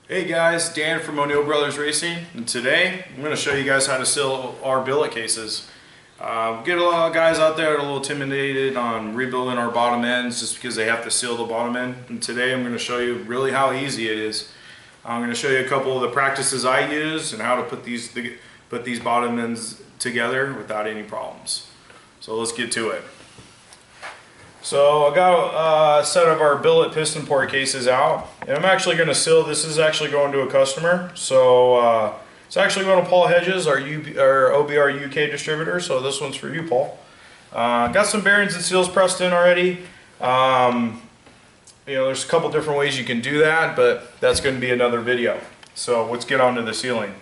Hey guys, Dan from O'Neill Brothers Racing, and today I'm going to show you guys how to seal our billet cases. Get a lot of guys out there that are a little intimidated on rebuilding our bottom ends just because they have to seal the bottom end, and today I'm going to show you really how easy it is. I'm going to show you a couple of the practices I use and how to put these bottom ends together without any problems. So let's get to it. So I got a set of our billet piston port cases out, and I'm actually going to seal. This is actually going to a customer, so it's actually going to Paul Hedges, our OBR UK distributor. So this one's for you, Paul. Got some bearings and seals pressed in already. There's a couple different ways you can do that, but that's going to be another video. So let's get on to the sealing.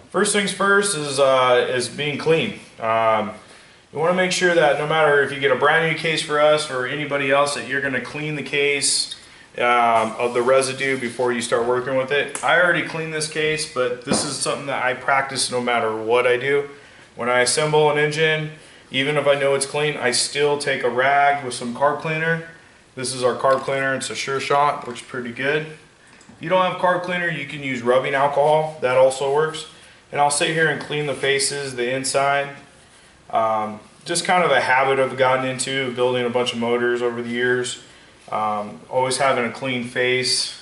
First things first is being clean. You want to make sure that no matter if you get a brand new case for us or anybody else, that you're going to clean the case of the residue before you start working with it. I already cleaned this case, but this is something that I practice no matter what I do. When I assemble an engine, even if I know it's clean, I still take a rag with some carb cleaner. This is our carb cleaner. It's a Sure Shot, works pretty good. If you don't have carb cleaner, you can use rubbing alcohol. That also works. And I'll sit here and clean the faces, the inside. Just kind of a habit I've gotten into, building a bunch of motors over the years. Always having a clean face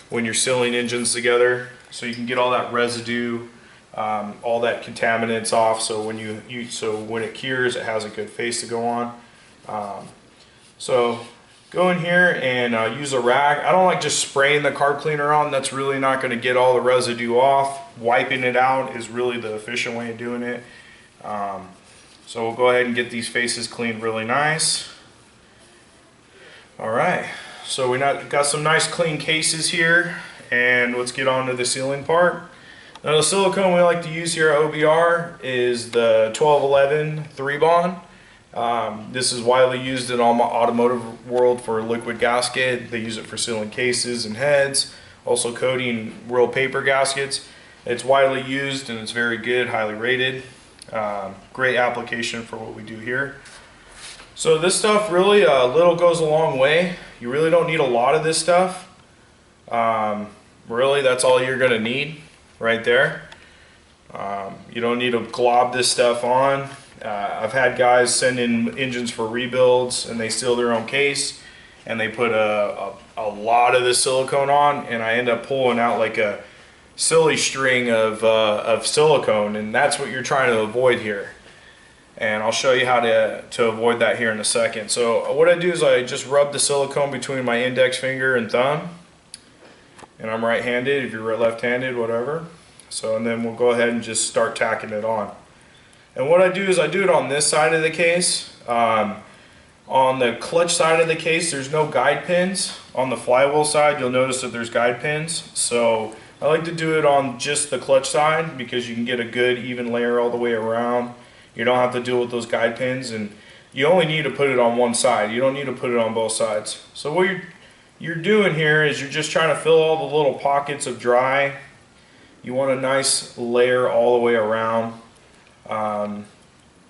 when you're sealing engines together, so you can get all that residue, all that contaminants off. So when when it cures, it has a good face to go on. So go in here and use a rag. I don't like just spraying the carb cleaner on. That's really not going to get all the residue off. Wiping it out is really the efficient way of doing it. So we'll go ahead and get these faces cleaned really nice. Alright, so we got some nice clean cases here, and let's get on to the sealing part. Now the silicone we like to use here at OBR is the 1211 3-bond. This is widely used in all my automotive world for liquid gasket. They use it for sealing cases and heads, also coating real paper gaskets. It's widely used and it's very good, highly rated. Great application for what we do here. So this stuff really, little goes a long way. You really don't need a lot of this stuff. Really, that's all you're going to need right there. You don't need to glob this stuff on. I've had guys send in engines for rebuilds and they seal their own case and they put a lot of this silicone on, and I end up pulling out like a silly string of silicone, and that's what you're trying to avoid here. And I'll show you how to avoid that here in a second. So what I do is I just rub the silicone between my index finger and thumb, and I'm right-handed. If you're left-handed, whatever. So, and then we'll go ahead and just start tacking it on. And what I do is I do it on this side of the case. On the clutch side of the case, there's no guide pins. On the flywheel side, you'll notice that there's guide pins. So I like to do it on just the clutch side because you can get a good even layer all the way around. You don't have to deal with those guide pins, and you only need to put it on one side. You don't need to put it on both sides. So what you're doing here is you're just trying to fill all the little pockets of dry. You want a nice layer all the way around. Try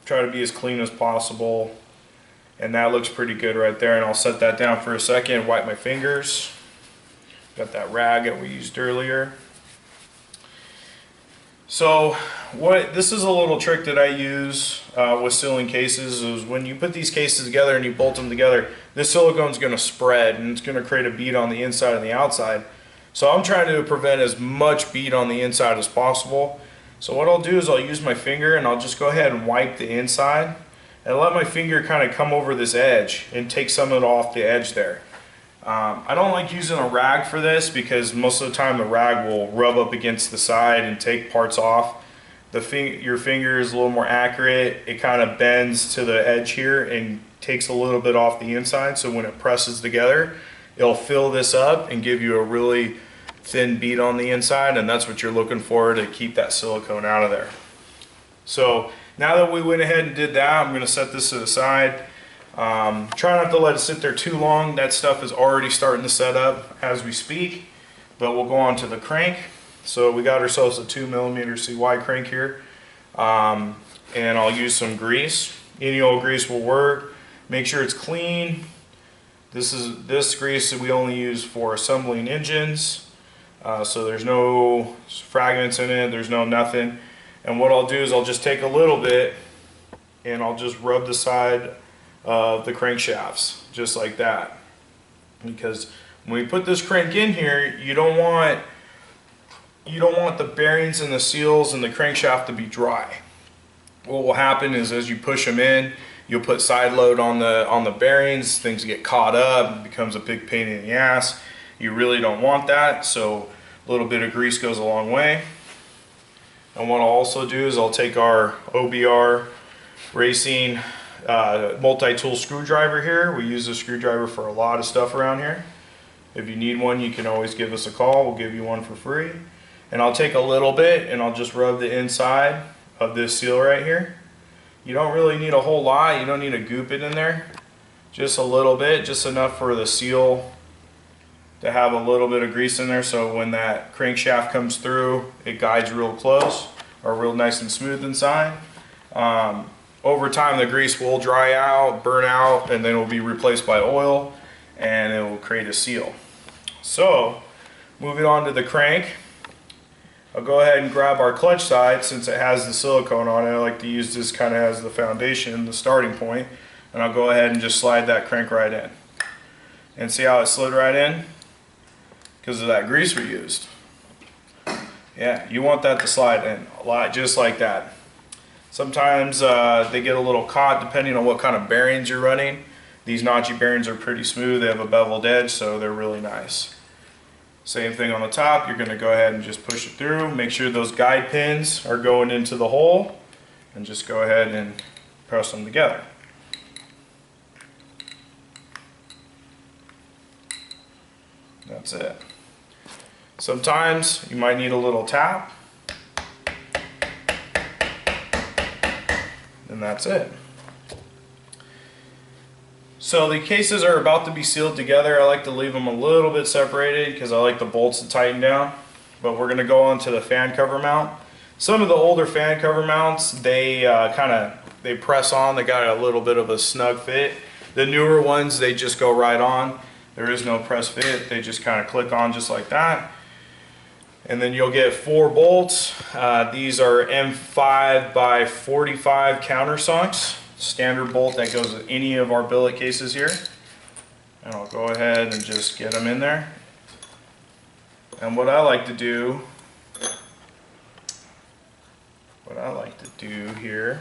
to be as clean as possible, and that looks pretty good right there. And I'll set that down for a second, wipe my fingers. Got that rag that we used earlier. So this is a little trick that I use with sealing cases, is when you put these cases together and you bolt them together, this silicone is going to spread and it's going to create a bead on the inside and the outside. So I'm trying to prevent as much bead on the inside as possible. So what I'll do is I'll use my finger and I'll just go ahead and wipe the inside and let my finger kind of come over this edge and take some of it off the edge there. I don't like using a rag for this because most of the time the rag will rub up against the side and take parts off. Your finger is a little more accurate. It kind of bends to the edge here and takes a little bit off the inside, so when it presses together, it'll fill this up and give you a really thin bead on the inside, and that's what you're looking for to keep that silicone out of there. So now that we went ahead and did that, I'm going to set this to the side. Try not to let it sit there too long. That stuff is already starting to set up as we speak, but we'll go on to the crank. So we got ourselves a 2mm CY crank here, and I'll use some grease. Any old grease will work. Make sure it's clean. This grease that we only use for assembling engines. So there's no fragments in it, there's no nothing. And what I'll do is I'll just take a little bit and I'll just rub the side of the crankshafts, just like that. Because when we put this crank in here, you don't want the bearings and the seals and the crankshaft to be dry. What will happen is as you push them in, you'll put side load on the bearings, things get caught up, it becomes a big pain in the ass. You really don't want that, so a little bit of grease goes a long way. And what I'll also do is I'll take our OBR Racing multi-tool screwdriver here. We use this screwdriver for a lot of stuff around here. If you need one, you can always give us a call. We'll give you one for free. And I'll take a little bit and I'll just rub the inside of this seal right here. You don't really need a whole lot. You don't need to goop it in there. Just a little bit, just enough for the seal to have a little bit of grease in there, so when that crankshaft comes through, it guides real close or real nice and smooth inside. Over time, the grease will dry out, burn out, and then it will be replaced by oil, and it will create a seal. So, moving on to the crank, I'll go ahead and grab our clutch side. Since it has the silicone on it, I like to use this kind of as the foundation, the starting point, and I'll go ahead and just slide that crank right in. And see how it slid right in? Because of that grease we used. Yeah, you want that to slide in a lot, just like that. Sometimes they get a little caught depending on what kind of bearings you're running. These notchy bearings are pretty smooth, they have a beveled edge, so they're really nice. Same thing on the top, you're going to go ahead and just push it through. Make sure those guide pins are going into the hole, and just go ahead and press them together. That's it. Sometimes you might need a little tap, and that's it. So the cases are about to be sealed together. I like to leave them a little bit separated because I like the bolts to tighten down. But we're going to go on to the fan cover mount. Some of the older fan cover mounts, they they press on. They got a little bit of a snug fit. The newer ones, they just go right on. There is no press fit. They just kind of click on just like that. And then you'll get 4 bolts. These are M5 by 45 countersunks. Standard bolt that goes with any of our billet cases here. And I'll go ahead and just get them in there. And what I like to do here,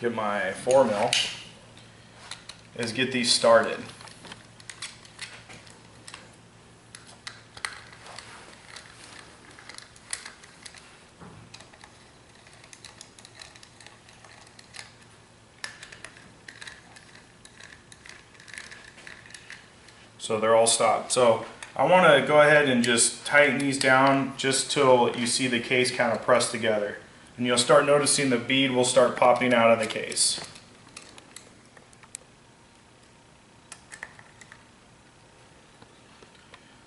get my 4mm, is get these started. So they're all stopped. So I want to go ahead and just tighten these down just till you see the case kind of pressed together. And you'll start noticing the bead will start popping out of the case.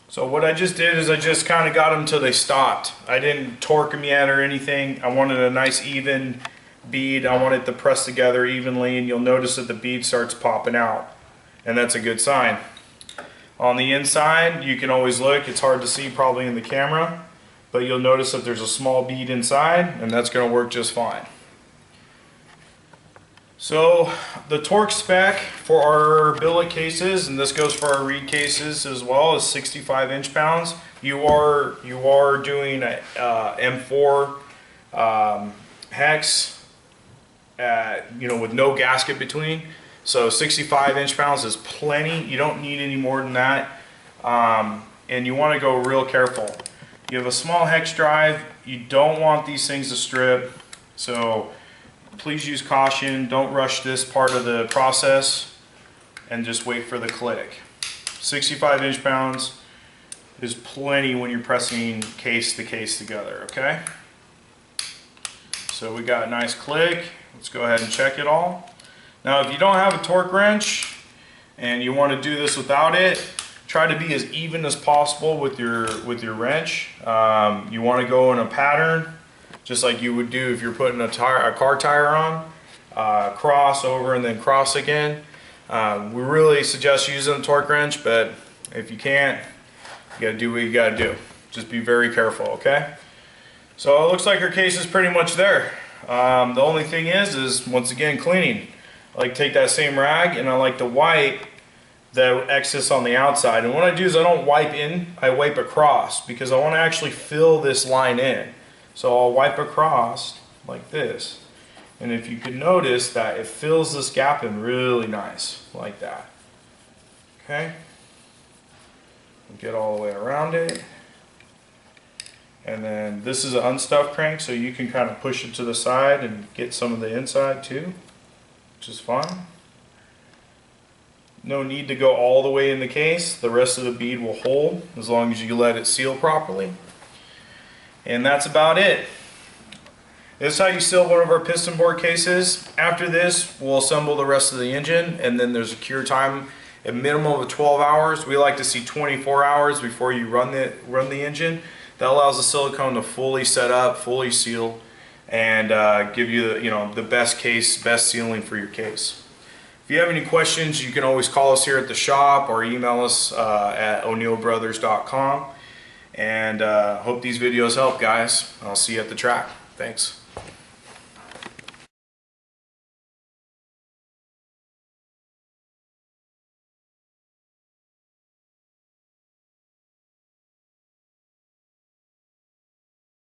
So what I just did is I just kind of got them till they stopped. I didn't torque them yet or anything. I wanted a nice even bead. I want it to press together evenly, and you'll notice that the bead starts popping out. And that's a good sign. On the inside, you can always look. It's hard to see probably in the camera, but you'll notice that there's a small bead inside, and that's going to work just fine. So the torque spec for our billet cases, and this goes for our reed cases as well, is 65 inch-pounds. You are doing a M4 hex, with no gasket between. So 65 inch-pounds is plenty. You don't need any more than that. And you want to go real careful. You have a small hex drive. You don't want these things to strip. So please use caution. Don't rush this part of the process and just wait for the click. 65 inch-pounds is plenty when you're pressing case to case together, okay? So we got a nice click. Let's go ahead and check it all. Now if you don't have a torque wrench and you want to do this without it, try to be as even as possible with your wrench. You want to go in a pattern just like you would do if you're putting a car tire on. Cross over and then cross again. We really suggest using a torque wrench, but if you can't, you gotta do what you gotta do. Just be very careful, okay? So it looks like our case is pretty much there. The only thing is once again cleaning. I like to take that same rag and I like to wipe the excess on the outside. And what I do is I don't wipe in, I wipe across because I want to actually fill this line in. So I'll wipe across like this. And if you can notice that it fills this gap in really nice, like that. Okay? Get all the way around it. And then this is an unstuffed crank, so you can kind of push it to the side and get some of the inside too, which is fine. No need to go all the way in the case. The rest of the bead will hold as long as you let it seal properly. And that's about it. This is how you seal one of our piston board cases. After this, we'll assemble the rest of the engine, and then there's a cure time, a minimum of 12 hours. We like to see 24 hours before you run the engine. That allows the silicone to fully set up, fully seal, and give you the best sealing for your case. If you have any questions, you can always call us here at the shop or email us at o'neillbrothers.com. And hope these videos help, guys. I'll see you at the track. Thanks.